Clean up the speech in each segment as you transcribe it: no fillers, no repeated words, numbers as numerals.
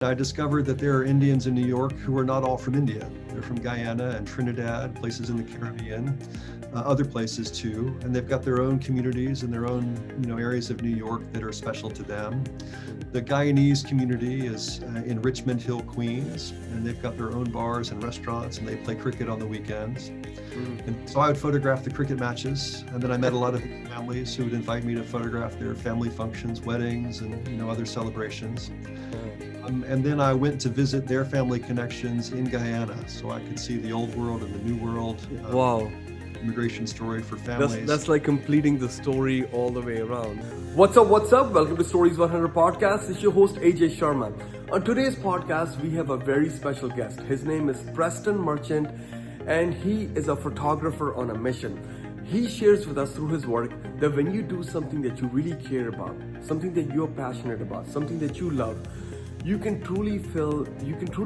I discovered that there are Indians in New York who are not all from India. They're from Guyana and Trinidad, places in the Caribbean, other places too, and they've got their own communities and their own, areas of New York that are special to them. The Guyanese community is in Richmond Hill, Queens, and they've got their own bars and restaurants, and they play cricket on the weekends. And so I would photograph the cricket matches, and then I met a lot of families who would invite me to photograph their family functions, weddings, and other celebrations. And then I went to visit their family connections in Guyana, so I could see the old world and the new world. Wow. Immigration story for families. That's like completing the story all the way around. What's up? Welcome to Stories 100 Podcast. It's your host Ajay Sharma. On today's podcast, we have a very special guest. His name is Preston Merchant, and he is a photographer on a mission. He shares with us through his work that when you do something that you really care about, something that you're passionate about, something that you love, you can truly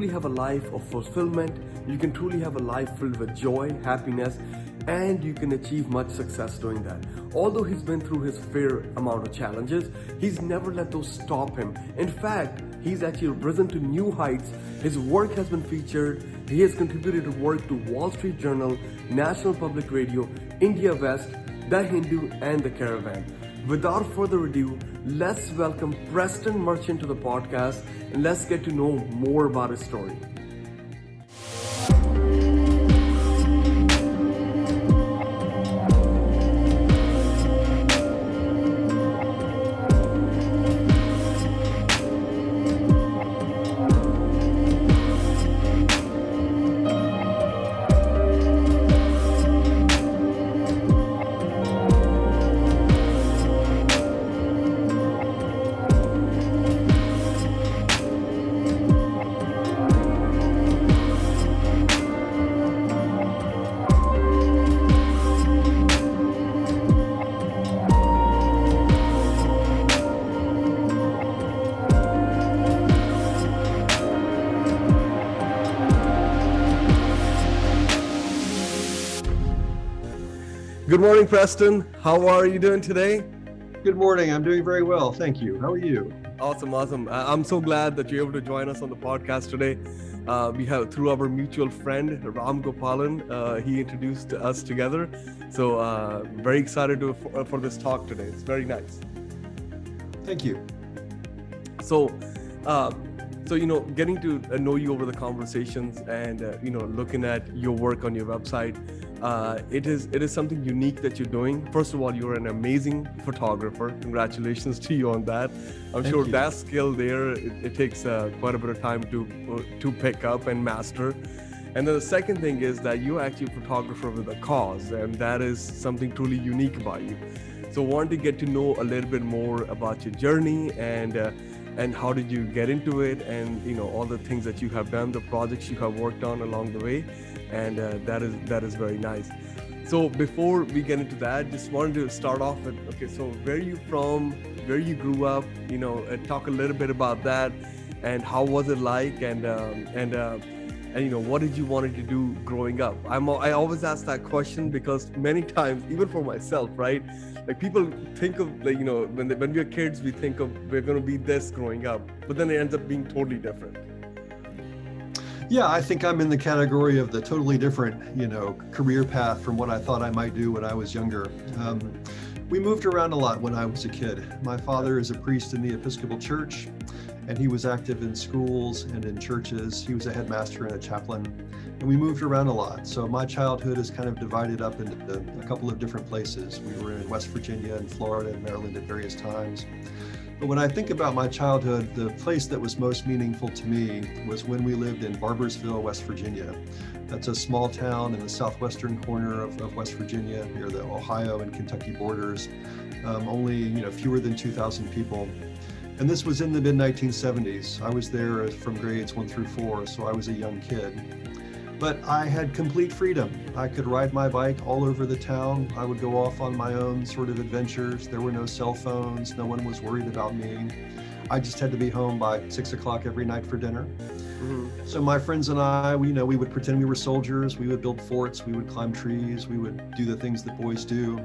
have a life of fulfillment, you can truly have a life filled with joy, happiness, and you can achieve much success doing that. Although he's been through his fair amount of challenges, he's never let those stop him. In fact, he's actually risen to new heights. His work has been featured. He has contributed to work to Wall Street Journal, National Public Radio, India West, The Hindu, and The Caravan. Without further ado, let's welcome Preston Merchant to the podcast and let's get to know more about his story. Good morning, Preston. How are you doing today? Good morning. I'm doing very well. Thank you. How are you? Awesome. I'm so glad that you're able to join us on the podcast today. We have, through our mutual friend, Ram Gopalan, he introduced us together. So very excited for this talk today. It's very nice. Thank you. So getting to know you over the conversations and, looking at your work on your website, it is something unique that you're doing. First of all, you're an amazing photographer. Congratulations to you on that. I'm sure that skill there, it takes quite a bit of time to pick up and master. And then the second thing is that you're actually a photographer with a cause, and that is something truly unique about you. So I want to get to know a little bit more about your journey and how did you get into it, and all the things that you have done, the projects you have worked on along the way. And that is very nice. So before we get into that, just wanted to start off with, so where are you from, where you grew up, talk a little bit about that, and how was it like, and what did you wanted to do growing up? I always ask that question because many times, even for myself, right? Like people think of when we're kids, we think of we're going to be this growing up, but then it ends up being totally different. Yeah, I think I'm in the category of the totally different, career path from what I thought I might do when I was younger. We moved around a lot when I was a kid. My father is a priest in the Episcopal Church, and he was active in schools and in churches. He was a headmaster and a chaplain, and we moved around a lot. So my childhood is kind of divided up into a couple of different places. We were in West Virginia and Florida and Maryland at various times. But when I think about my childhood, the place that was most meaningful to me was when we lived in Barboursville, West Virginia. That's a small town in the southwestern corner of West Virginia, near the Ohio and Kentucky borders. Only fewer than 2,000 people. And this was in the mid-1970s. I was there from grades 1 through 4, so I was a young kid. But I had complete freedom. I could ride my bike all over the town. I would go off on my own sort of adventures. There were no cell phones. No one was worried about me. I just had to be home by 6 o'clock every night for dinner. Mm-hmm. So my friends and I, we would pretend we were soldiers. We would build forts. We would climb trees. We would do the things that boys do.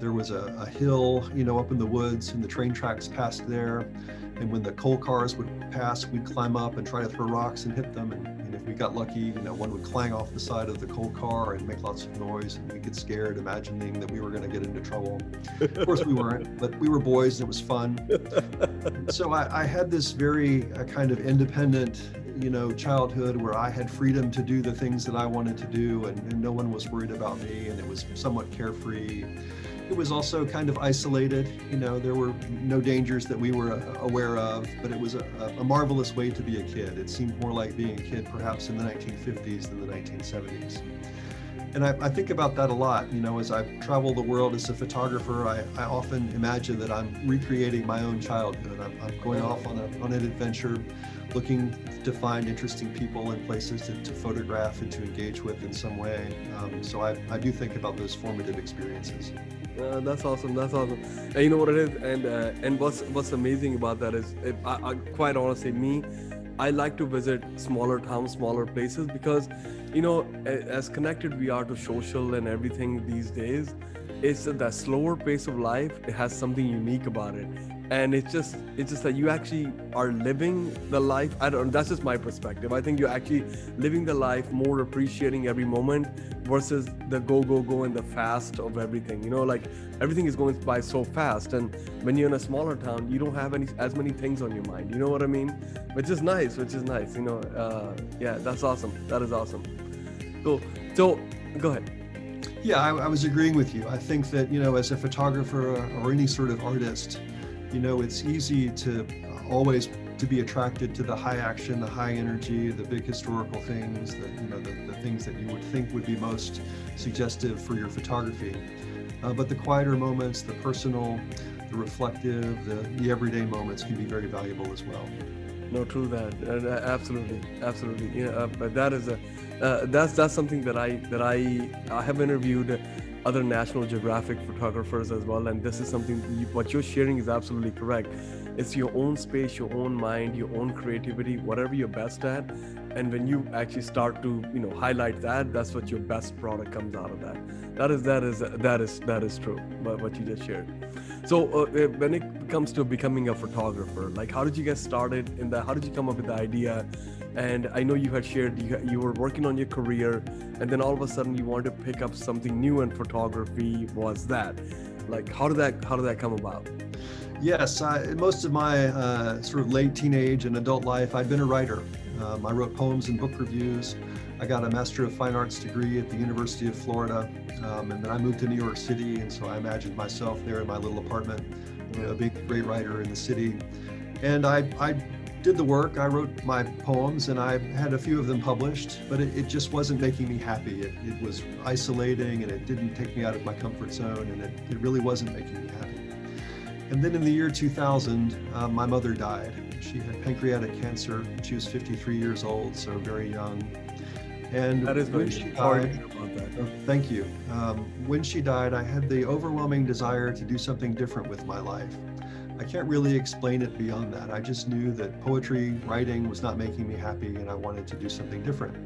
There was a hill, up in the woods, and the train tracks passed there. And when the coal cars would pass, we'd climb up and try to throw rocks and hit them. And if we got lucky, one would clang off the side of the coal car and make lots of noise. And we'd get scared, imagining that we were going to get into trouble. Of course, we weren't, but we were boys and it was fun. So I had this very kind of independent, childhood where I had freedom to do the things that I wanted to do, and no one was worried about me, and it was somewhat carefree. It was also kind of isolated. There were no dangers that we were aware of, but it was a marvelous way to be a kid. It seemed more like being a kid perhaps in the 1950s than the 1970s. And I think about that a lot. As I travel the world as a photographer, I often imagine that I'm recreating my own childhood. I'm going off on an adventure, looking to find interesting people and places to photograph and to engage with in some way. So I do think about those formative experiences. That's awesome. That's awesome. And you know what it is, and what's amazing about that is, I quite honestly, I like to visit smaller towns, smaller places, because as connected we are to social and everything these days, it's that slower pace of life. It has something unique about it, and it's just that you actually are living the life. That's just my perspective. I think you're actually living the life, more appreciating every moment versus the go and the fast of everything. Like everything is going by so fast, and when you're in a smaller town, you don't have as many things on your mind. You know what I mean? Which is nice. Yeah, that's awesome. That is awesome. Cool. So go ahead. Yeah, I was agreeing with you. I think that, as a photographer or any sort of artist, it's easy to always to be attracted to the high action, the high energy, the big historical things, the things that you would think would be most suggestive for your photography. But the quieter moments, the personal, the reflective, the everyday moments can be very valuable as well. No, true that. Absolutely. But that is that's something that I have interviewed other National Geographic photographers as well, and this is something what you're sharing is absolutely correct. It's your own space, your own mind, your own creativity, whatever you're best at, and when you actually start to highlight that's what your best product comes out of that. That is true. But what you just shared. So when it comes to becoming a photographer, like how did you get started in that? How did you come up with the idea? And I know you had shared you were working on your career, and then all of a sudden you wanted to pick up something new in photography. Was that like how did that come about? Yes, most of my sort of late teenage and adult life, I'd been a writer. I wrote poems and book reviews. I got a Master of Fine Arts degree at the University of Florida, and then I moved to New York City, and so I imagined myself there in my little apartment, a big, great writer in the city. And I did the work. I wrote my poems, and I had a few of them published, but it just wasn't making me happy. It was isolating, and it didn't take me out of my comfort zone, and it really wasn't making me happy. And then in the year 2000, my mother died. She had pancreatic cancer. She was 53 years old, so very young. And that is when very she hard died, to hear about that. thank you. When she died, I had the overwhelming desire to do something different with my life. I can't really explain it beyond that. I just knew that poetry, writing was not making me happy, and I wanted to do something different.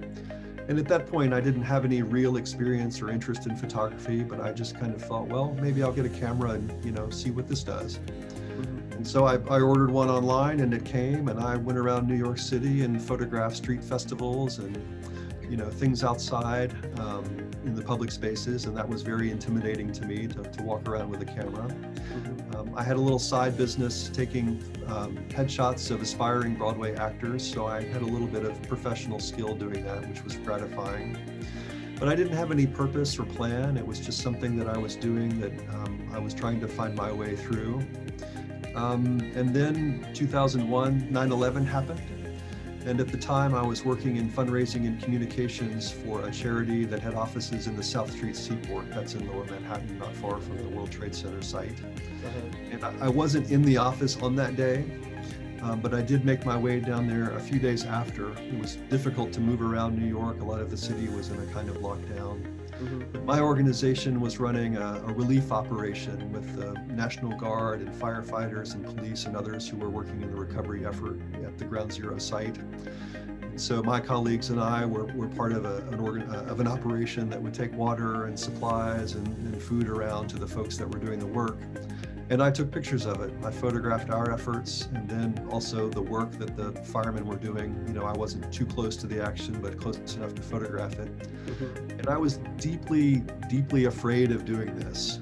And at that point, I didn't have any real experience or interest in photography, but I just kind of thought, well, maybe I'll get a camera and, see what this does. And so I ordered one online, and it came, and I went around New York City and photographed street festivals and, things outside in the public spaces. And that was very intimidating to me to walk around with a camera. I had a little side business taking headshots of aspiring Broadway actors, so I had a little bit of professional skill doing that, which was gratifying. But I didn't have any purpose or plan. It was just something that I was doing that I was trying to find my way through. And then 2001, 9/11 happened. And at the time, I was working in fundraising and communications for a charity that had offices in the South Street Seaport. That's in Lower Manhattan, not far from the World Trade Center site. And I wasn't in the office on that day, but I did make my way down there a few days after. It was difficult to move around New York. A lot of the city was in a kind of lockdown. But my organization was running a relief operation with the National Guard and firefighters and police and others who were working in the recovery effort at the Ground Zero site. So my colleagues and I were part of an operation that would take water and supplies and food around to the folks that were doing the work. And I took pictures of it. I photographed our efforts and then also the work that the firemen were doing. I wasn't too close to the action, but close enough to photograph it. Mm-hmm. And I was deeply, deeply afraid of doing this.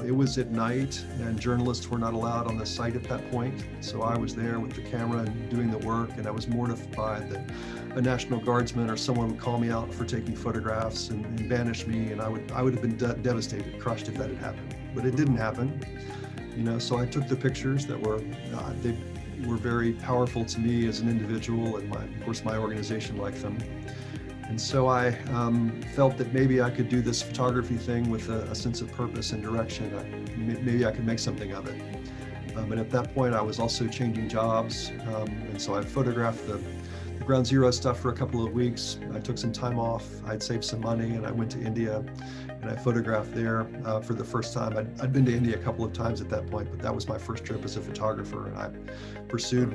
It was at night and journalists were not allowed on the site at that point. So I was there with the camera and doing the work, and I was mortified that a National Guardsman or someone would call me out for taking photographs and banish me, and I would have been devastated, crushed if that had happened. But it didn't happen. So I took the pictures that they were very powerful to me as an individual, and of course my organization liked them. And so I felt that maybe I could do this photography thing with a sense of purpose and direction. Maybe I could make something of it. And at that point I was also changing jobs. And so I photographed the Ground Zero stuff for a couple of weeks. I took some time off. I'd saved some money and I went to India and I photographed there for the first time. I'd been to India a couple of times at that point, but that was my first trip as a photographer. And I pursued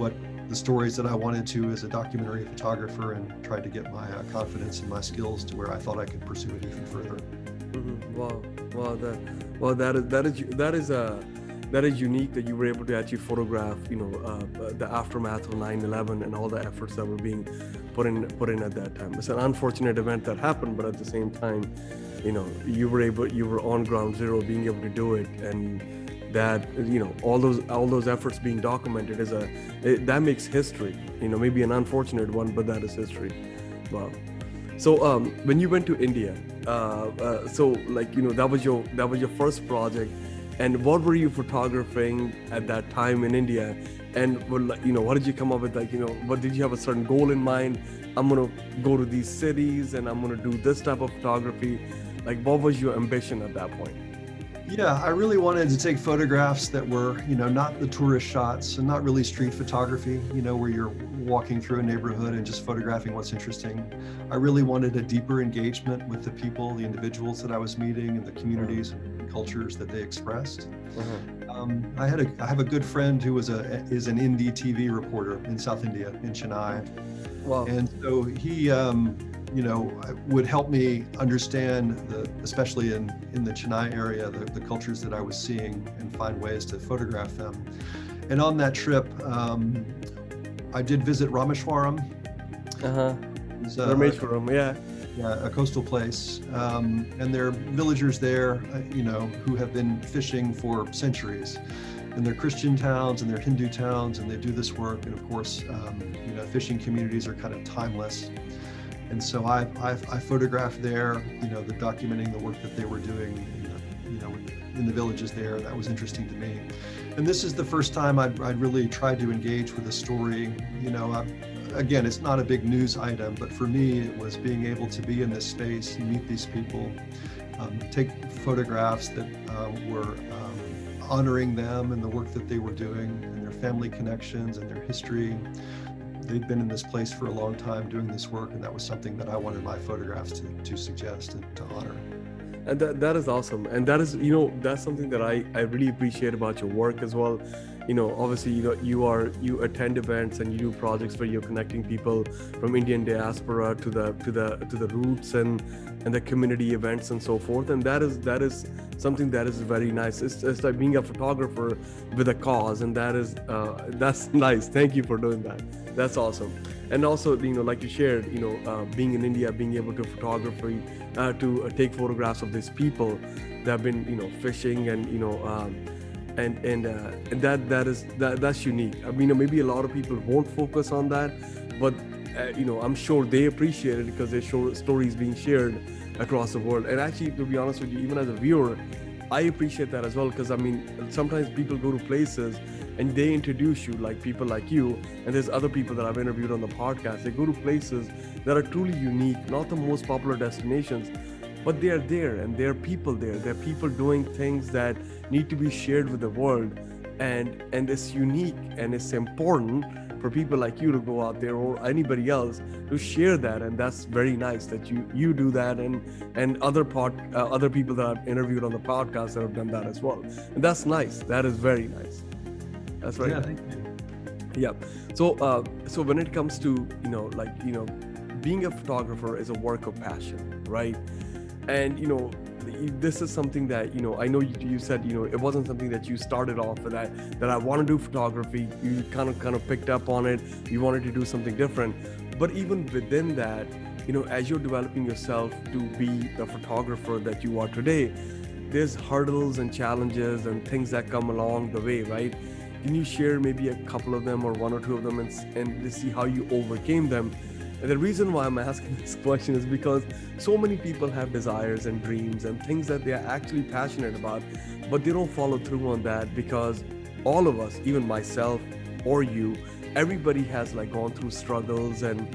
the stories that I wanted to as a documentary photographer and tried to get my confidence and my skills to where I thought I could pursue it even further. Mm-hmm. Wow. That is unique that you were able to actually photograph, the aftermath of 9/11 and all the efforts that were being put in at that time. It's an unfortunate event that happened, but at the same time, you were on ground zero, being able to do it, and that, all those efforts being documented that makes history. Maybe an unfortunate one, but that is history. Wow. So when you went to India, that was your first project. And what were you photographing at that time in India? And what did you come up with? What did you have a certain goal in mind? I'm gonna go to these cities and I'm gonna do this type of photography. What was your ambition at that point? Yeah, I really wanted to take photographs that were, not the tourist shots and not really street photography, where you're walking through a neighborhood and just photographing what's interesting. I really wanted a deeper engagement with the people, the individuals that I was meeting and the communities and cultures that they expressed. I have a good friend who is an Hindi TV reporter in South India, in Chennai. Wow. And so he, would help me understand, especially in the Chennai area, the cultures that I was seeing and find ways to photograph them. And on that trip, I did visit Rameshwaram. Rameshwaram, yeah. Yeah, a coastal place. And there are villagers there, who have been fishing for centuries. And they're Christian towns and they're Hindu towns, and they do this work. And of course, fishing communities are kind of timeless. And so I photographed there, the documenting the work that they were doing, in the villages there. That was interesting to me. And this is the first time I'd really tried to engage with a story. Again, it's not a big news item, but for me, it was being able to be in this space and meet these people, take photographs that were honoring them and the work that they were doing and their family connections and their history. They'd been in this place for a long time doing this work, and that was something that I wanted my photographs to suggest and to honor. And that is awesome. And that is, that's something that I really appreciate about your work as well. Obviously, you attend events and you do projects where you're connecting people from Indian diaspora to the roots and the community events and so forth. And that is something that is very nice. It's like being a photographer with a cause, and that's nice. Thank you for doing that. That's awesome. And also, like you shared, being in India, being able to to take photographs of these people that have been, fishing and, that's unique. I mean, maybe a lot of people won't focus on that, but I'm sure they appreciate it because their stories being shared across the world. And actually, to be honest with you, even as a viewer, I appreciate that as well, because sometimes people go to places and they introduce you, like people like you, and there's other people that I've interviewed on the podcast. They go to places that are truly unique, not the most popular destinations, but they are there and there are people there. There are people doing things that need to be shared with the world, and it's unique and it's important for people like you to go out there, or anybody else, to share that. And that's very nice that you do that, and other people that I've interviewed on the podcast that have done that as well. And that's nice. That is very nice. That's very nice. Thank you. Yeah. So when it comes to, being a photographer is a work of passion, right? And, this is something that, I know you said, it wasn't something that you started off with, that I want to do photography. You kind of picked up on it. You wanted to do something different. But even within that, as you're developing yourself to be the photographer that you are today, there's hurdles and challenges and things that come along the way, right? Can you share maybe a couple of them or one or two of them and to see how you overcame them? And the reason why I'm asking this question is because so many people have desires and dreams and things that they are actually passionate about, but they don't follow through on that because all of us, even myself or you, everybody has like gone through struggles and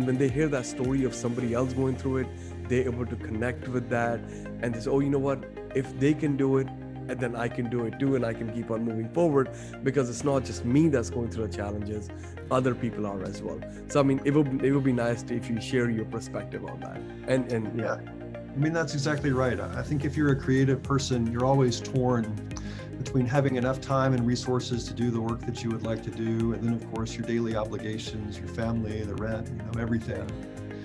when they hear that story of somebody else going through it, they're able to connect with that and they say, oh, you know what, if they can do it, and then I can do it too, and I can keep on moving forward because it's not just me that's going through the challenges, other people are as well. So I mean, it would be nice if you share your perspective on that. And Yeah, I mean, that's exactly right. I think if you're a creative person, you're always torn between having enough time and resources to do the work that you would like to do, and then of course your daily obligations, your family, the rent, everything.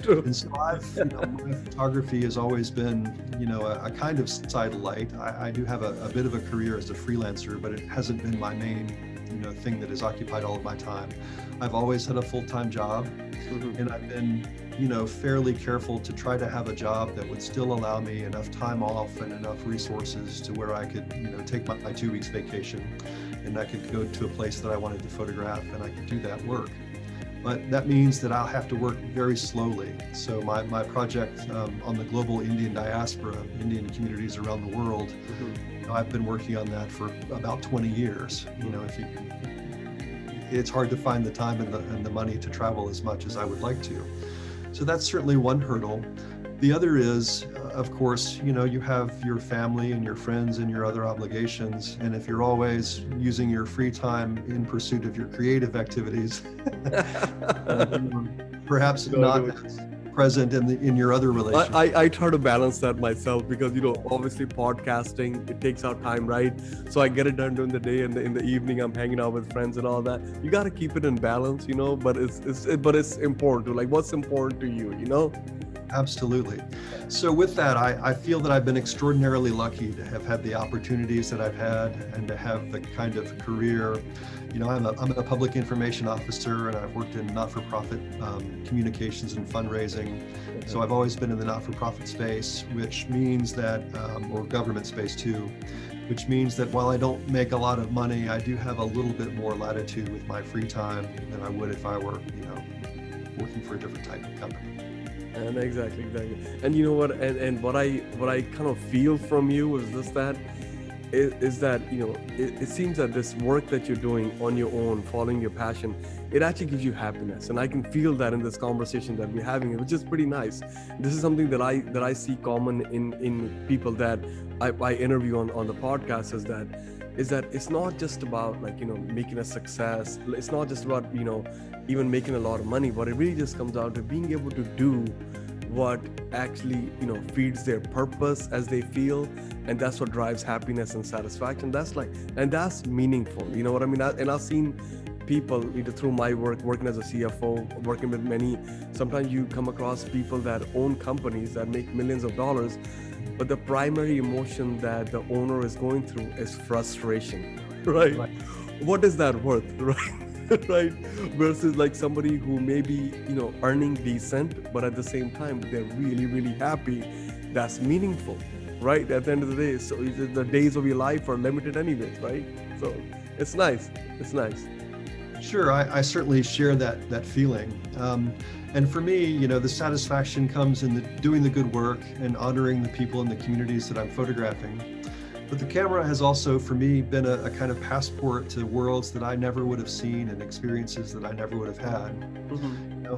And so my photography has always been, a kind of satellite. I do have a bit of a career as a freelancer, but it hasn't been my main, thing that has occupied all of my time. I've always had a full-time job, and I've been, fairly careful to try to have a job that would still allow me enough time off and enough resources to where I could, take my 2 weeks vacation, and I could go to a place that I wanted to photograph, and I could do that work. But that means that I'll have to work very slowly. So my project on the global Indian diaspora, Indian communities around the world, I've been working on that for about 20 years. It's hard to find the time and the money to travel as much as I would like to. So that's certainly one hurdle. The other is, of course, you have your family and your friends and your other obligations. And if you're always using your free time in pursuit of your creative activities, perhaps not as present in your other relationships. I try to balance that myself because, obviously podcasting, it takes out time, right? So I get it done during the day and in the evening I'm hanging out with friends and all that. You got to keep it in balance, but it's important to, like, what's important to you, Absolutely. So with that, I feel that I've been extraordinarily lucky to have had the opportunities that I've had and to have the kind of career. I'm a public information officer, and I've worked in not-for-profit communications and fundraising. So I've always been in the not-for-profit space, which means that, or government space too, which means that while I don't make a lot of money, I do have a little bit more latitude with my free time than I would if I were, working for a different type of company. And exactly. And you know what? And what I kind of feel from you is that it seems that this work that you're doing on your own, following your passion, it actually gives you happiness. And I can feel that in this conversation that we're having, which is pretty nice. This is something that I see common in people that I interview on the podcast is that it's not just about making a success. It's not just about even making a lot of money, but it really just comes down to being able to do what actually feeds their purpose as they feel, and that's what drives happiness and satisfaction. That's meaningful. You know what I mean? And I've seen people either through my work, working as a CFO, working with many. Sometimes you come across people that own companies that make millions of dollars, but the primary emotion that the owner is going through is frustration, right? What is that worth, right? Right? Versus like somebody who may be, earning decent, but at the same time, they're really, really happy. That's meaningful, right? At the end of the day, so the days of your life are limited anyways, right? So it's nice. It's nice. Sure, I certainly share that feeling. And for me, the satisfaction comes in doing the good work and honoring the people in the communities that I'm photographing. But the camera has also, for me, been a kind of passport to worlds that I never would have seen and experiences that I never would have had.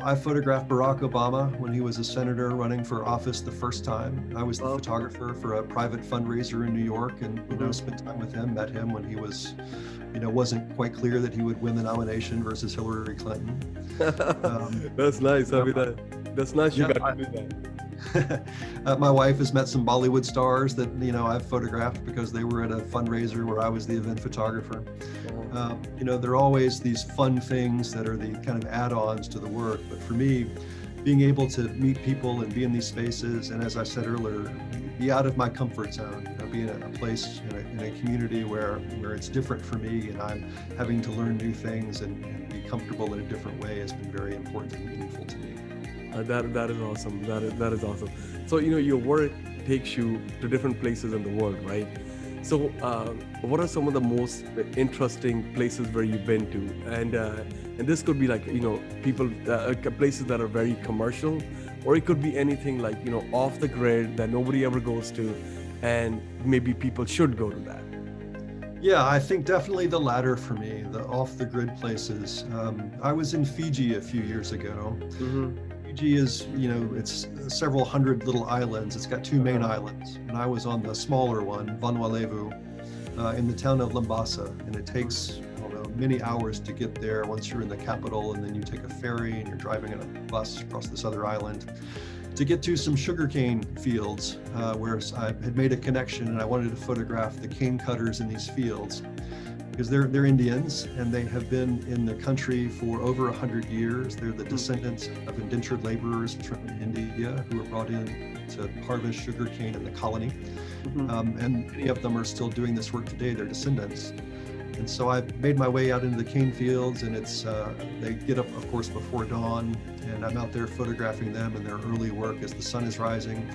I photographed Barack Obama when he was a senator running for office the first time. I was the photographer for a private fundraiser in New York, and spent time with him, met him when he was, wasn't quite clear that he would win the nomination versus Hillary Clinton. That's nice. I mean, that's nice. You got to do that. My wife has met some Bollywood stars that, I've photographed because they were at a fundraiser where I was the event photographer. There are always these fun things that are the kind of add-ons to the work. But for me, being able to meet people and be in these spaces, and as I said earlier, be out of my comfort zone, be in a place, in a community where it's different for me, and I'm having to learn new things and be comfortable in a different way has been very important and meaningful to me. That is awesome. That is awesome. So your work takes you to different places in the world, right? So what are some of the most interesting places where you've been to? And this could be like people places that are very commercial, or it could be anything like off the grid that nobody ever goes to, and maybe people should go to that. Yeah, I think definitely the latter for me, the off the grid places. I was in Fiji a few years ago. Mm-hmm. Fiji is, it's several hundred little islands. It's got two main islands, and I was on the smaller one, Vanuatu, in the town of Lambasa, and it takes many hours to get there once you're in the capital, and then you take a ferry and you're driving in a bus across this other island to get to some sugarcane fields where I had made a connection, and I wanted to photograph the cane cutters in these fields because they're Indians, and they have been in the country for over 100 years. They're the descendants of indentured laborers from India who were brought in to harvest sugarcane in the colony. Mm-hmm. And many of them are still doing this work today, they're descendants. And so I made my way out into the cane fields, and they get up, of course, before dawn, and I'm out there photographing them in their early work as the sun is rising.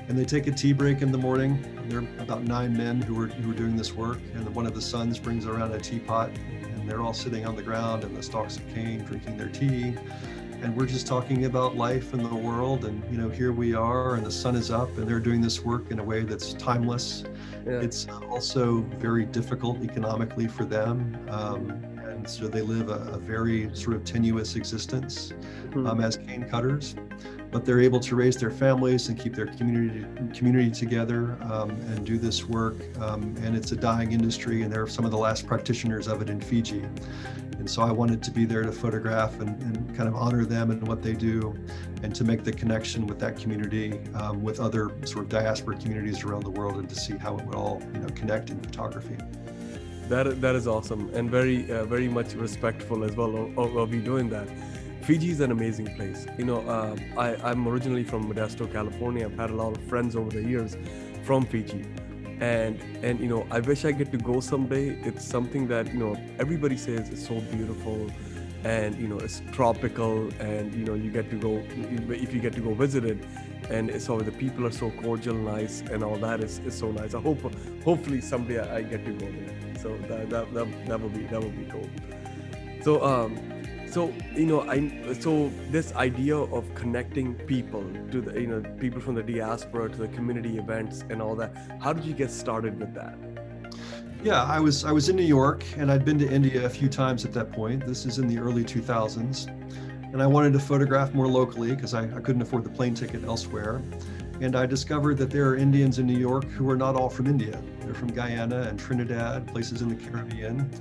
And they take a tea break in the morning. There are about 9 men who are doing this work, and one of the sons brings around a teapot, and they're all sitting on the ground in the stalks of cane, drinking their tea. And we're just talking about life and the world, and here we are, and the sun is up, and they're doing this work in a way that's timeless. Yeah. It's also very difficult economically for them, and so they live a very sort of tenuous existence as cane cutters, but they're able to raise their families and keep their community together and do this work. And it's a dying industry, and they're some of the last practitioners of it in Fiji. And so I wanted to be there to photograph and kind of honor them and what they do, and to make the connection with that community, with other sort of diaspora communities around the world, and to see how it would all connect in photography. That is awesome, and very much respectful as well of you doing that. Fiji is an amazing place. I'm originally from Modesto, California. I've had a lot of friends over the years from Fiji. And I wish I get to go someday. It's something that everybody says is so beautiful, and it's tropical, and you get to go, if you get to go visit it, and so the people are so cordial, nice, and all that is so nice. I hopefully someday I get to go there. So that would be cool. So this idea of connecting people to the people from the diaspora to the community events and all that, how did you get started with that? Yeah, I was in New York, and I'd been to India a few times at that point. This is in the early 2000s, and I wanted to photograph more locally because I couldn't afford the plane ticket elsewhere. And I discovered that there are Indians in New York who are not all from India. They're from Guyana and Trinidad, places in the Caribbean,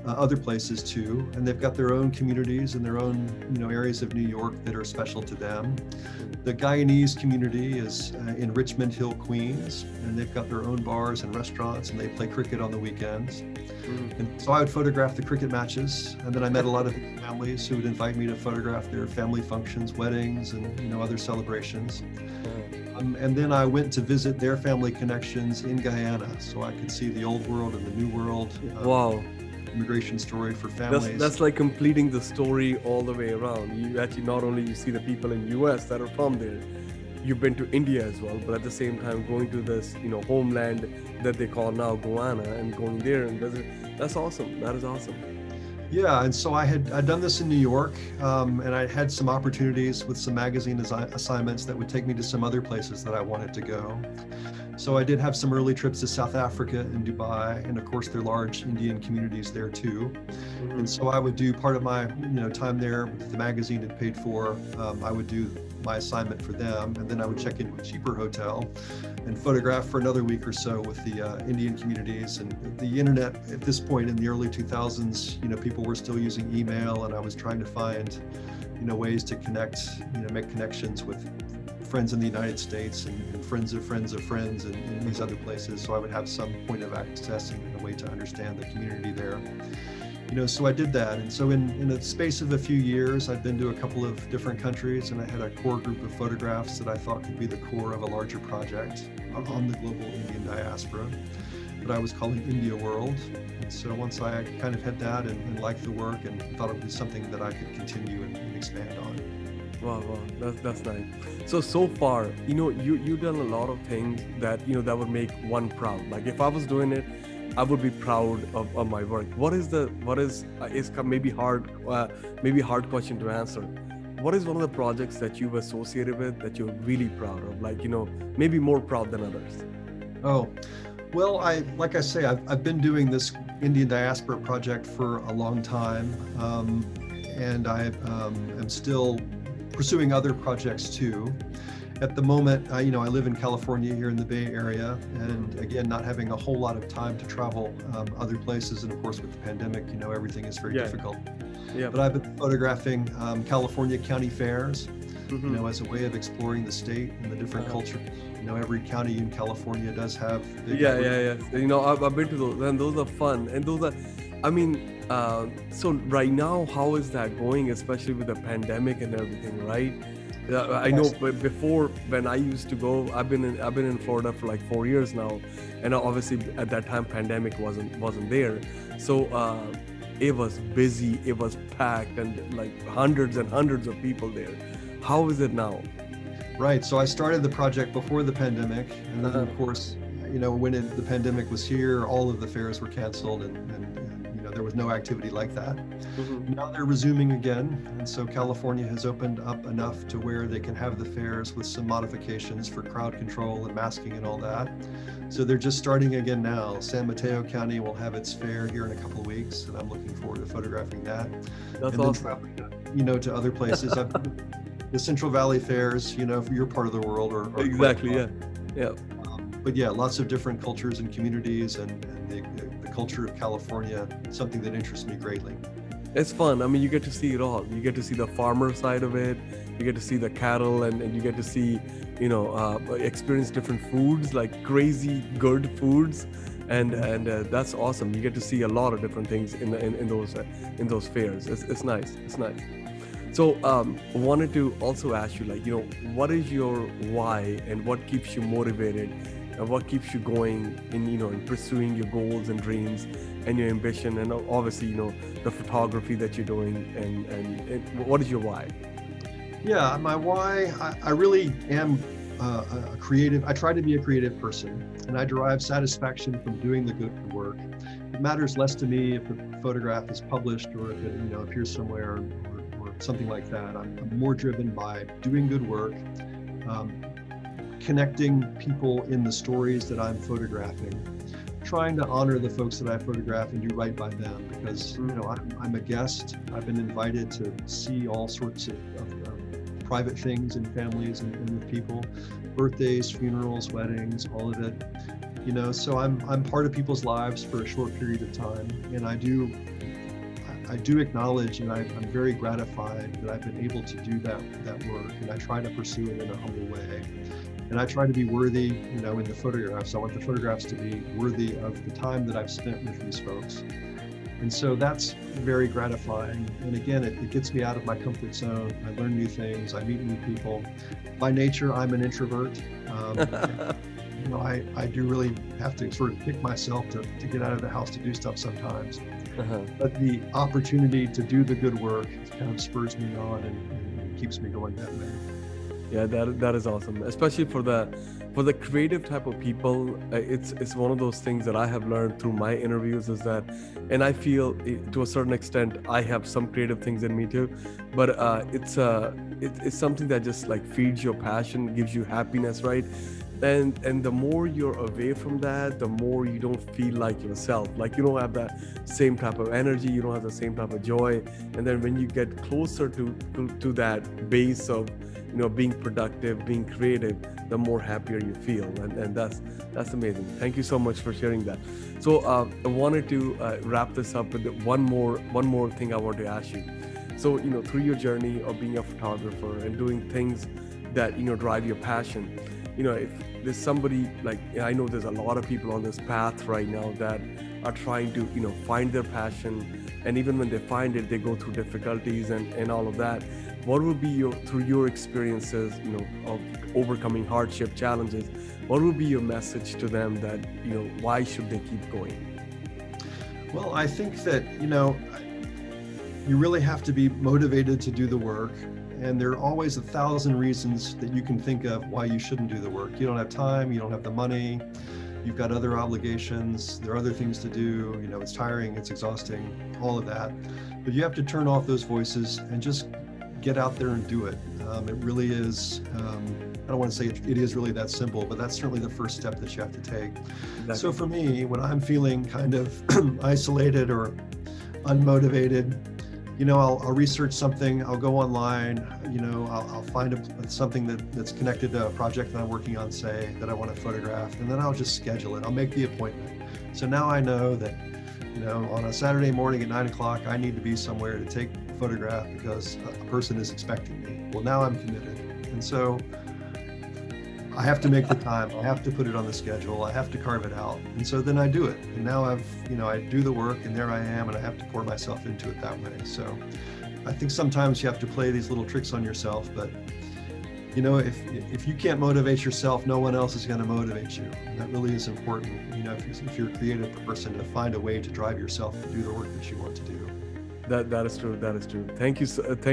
other places too. And they've got their own communities and their own areas of New York that are special to them. The Guyanese community is in Richmond Hill, Queens, and they've got their own bars and restaurants, and they play cricket on the weekends. And so I would photograph the cricket matches, and then I met a lot of families who would invite me to photograph their family functions, weddings, and other celebrations. And then I went to visit their family connections in Guyana, so I could see the old world and the new world. Wow. Immigration story for families. That's like completing the story all the way around. You actually not only you see the people in US that are from there, you've been to India as well, but at the same time going to this homeland that they call now Guyana, and going there and visit. That's awesome. That is awesome. Yeah, and so I'd done this in New York, and I had some opportunities with some magazine assignments that would take me to some other places that I wanted to go. So I did have some early trips to South Africa and Dubai, and of course there are large Indian communities there too. And so I would do part of my time there with the magazine had paid for. I would do my assignment for them, and then I would check into a cheaper hotel and photograph for another week or so with the Indian communities. And the internet at this point in the early 2000s, people were still using email, and I was trying to find ways to connect, make connections with friends in the United States and friends of friends of friends in these other places. So I would have some point of access and a way to understand the community there. So I did that. And so in a space of a few years, I'd been to a couple of different countries, and I had a core group of photographs that I thought could be the core of a larger project on the global Indian diaspora that I was calling India World. And so once I kind of had that and liked the work and thought it was something that I could continue and expand on. Wow, that's nice. So far, you've done a lot of things that that would make one proud. Like if I was doing it, I would be proud of my work. What is maybe hard question to answer. What is one of the projects that you've associated with that you're really proud of? Like maybe more proud than others. Oh, well, like I say, I've been doing this Indian diaspora project for a long time, and I am still pursuing other projects too. At the moment, I live in California here in the Bay Area, and again, not having a whole lot of time to travel other places. And of course, with the pandemic, everything is very difficult. Yeah. But I've been photographing California county fairs, as a way of exploring the state and the different cultures. Every county in California does have. Yeah. I've been to those, and those are fun. And those are, so right now, how is that going, especially with the pandemic and everything, right? I know before when I used to go, I've been in Florida for like 4 years now, and obviously at that time pandemic wasn't there, so it was busy, it was packed, and like hundreds and hundreds of people there. How is it now? Right. So I started the project before the pandemic, and then of course, when the pandemic was here, all of the fairs were canceled, and there was no activity like that. Now they're resuming again, and so California has opened up enough to where they can have the fairs with some modifications for crowd control and masking and all that. So they're just starting again now. San Mateo County will have its fair here in a couple of weeks, and I'm looking forward to photographing that. That's and awesome. Then traveling, to other places. The Central Valley fairs, for your part of the world, are exactly, yeah. But yeah, lots of different cultures and communities, and the culture of California, something that interests me greatly. It's fun. You get to see it all. You get to see the farmer side of it. You get to see the cattle, and you get to see, experience different foods, like crazy good foods, and that's awesome. You get to see a lot of different things in those fairs. It's nice. It's nice. So wanted to also ask you, what is your why, and what keeps you motivated, and what keeps you going in pursuing your goals and dreams and your ambition, and obviously the photography that you're doing, and what is your why? Yeah, my why, I really am a creative. I try to be a creative person, and I derive satisfaction from doing the good work. It matters less to me if the photograph is published or if it appears somewhere or something like that. I'm more driven by doing good work, connecting people in the stories that I'm photographing, trying to honor the folks that I photograph and do right by them, because I'm a guest. I've been invited to see all sorts of private things in families and with people, birthdays, funerals, weddings, all of it. So I'm part of people's lives for a short period of time, and I do acknowledge, and I'm very gratified that I've been able to do that work, and I try to pursue it in a humble way. And I try to be worthy, in the photographs. I want the photographs to be worthy of the time that I've spent with these folks. And so that's very gratifying. And again, it gets me out of my comfort zone. I learn new things. I meet new people. By nature, I'm an introvert. I do really have to sort of pick myself to get out of the house to do stuff sometimes. But the opportunity to do the good work kind of spurs me on and keeps me going that way. Yeah, that is awesome, especially for the creative type of people. It's one of those things that I have learned through my interviews is that, and I feel to a certain extent I have some creative things in me too, but it's something that just like feeds your passion, gives you happiness, right? And the more you're away from that, the more you don't feel like yourself. Like you don't have that same type of energy, you don't have the same type of joy. And then when you get closer to that base of being productive, being creative, the more happier you feel, and that's amazing. Thank you so much for sharing that. So I wanted to wrap this up with one more thing I want to ask you. So through your journey of being a photographer and doing things that drive your passion. If there's somebody like, I know there's a lot of people on this path right now that are trying to find their passion, and even when they find it, they go through difficulties and all of that. What would be through your experiences of overcoming hardship, challenges, what would be your message to them that why should they keep going? Well, I think that you really have to be motivated to do the work. And there are always 1,000 reasons that you can think of why you shouldn't do the work. You don't have time, you don't have the money, you've got other obligations, there are other things to do, it's tiring, it's exhausting, all of that. But you have to turn off those voices and just get out there and do it. It really is, I don't want to say it is really that simple, but that's certainly the first step that you have to take. Exactly. So for me, when I'm feeling kind of isolated or unmotivated, I'll research something, I'll go online, I'll find something that's connected to a project that I'm working on, say, that I want to photograph, and then I'll just schedule it. I'll make the appointment. So now I know that, on a Saturday morning at 9 o'clock, I need to be somewhere to take a photograph because a person is expecting me. Well, now I'm committed. And so I have to make the time, I have to put it on the schedule, I have to carve it out. And so then I do it. And now I do the work, and there I am, and I have to pour myself into it that way. So I think sometimes you have to play these little tricks on yourself, but if you can't motivate yourself, no one else is going to motivate you. And that really is important, if you're a creative person, to find a way to drive yourself to do the work that you want to do. That is true. Thank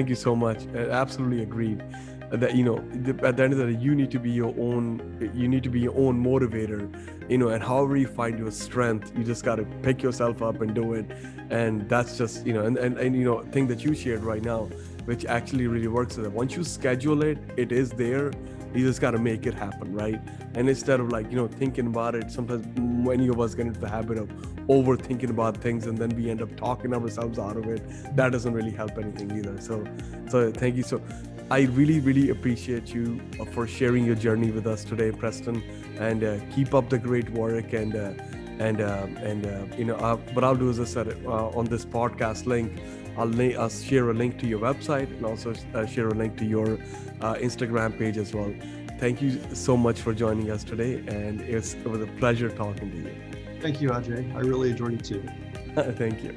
you so much. Absolutely agreed. That at the end of the day, you need to be your own motivator, and however you find your strength, you just got to pick yourself up and do it. And that's just and thing that you shared right now, which actually really works, is that once you schedule it, it is there. You just got to make it happen, right? And instead of thinking about it, sometimes many of us get into the habit of overthinking about things, and then we end up talking ourselves out of it. That doesn't really help anything either. So thank you. So I really, really appreciate you for sharing your journey with us today, Preston, and keep up the great work. What I'll do is, I said, on this podcast link, I'll share a link to your website, and also share a link to your Instagram page as well. Thank you so much for joining us today, and it was a pleasure talking to you. Thank you, Ajay. I really enjoyed it too. Thank you.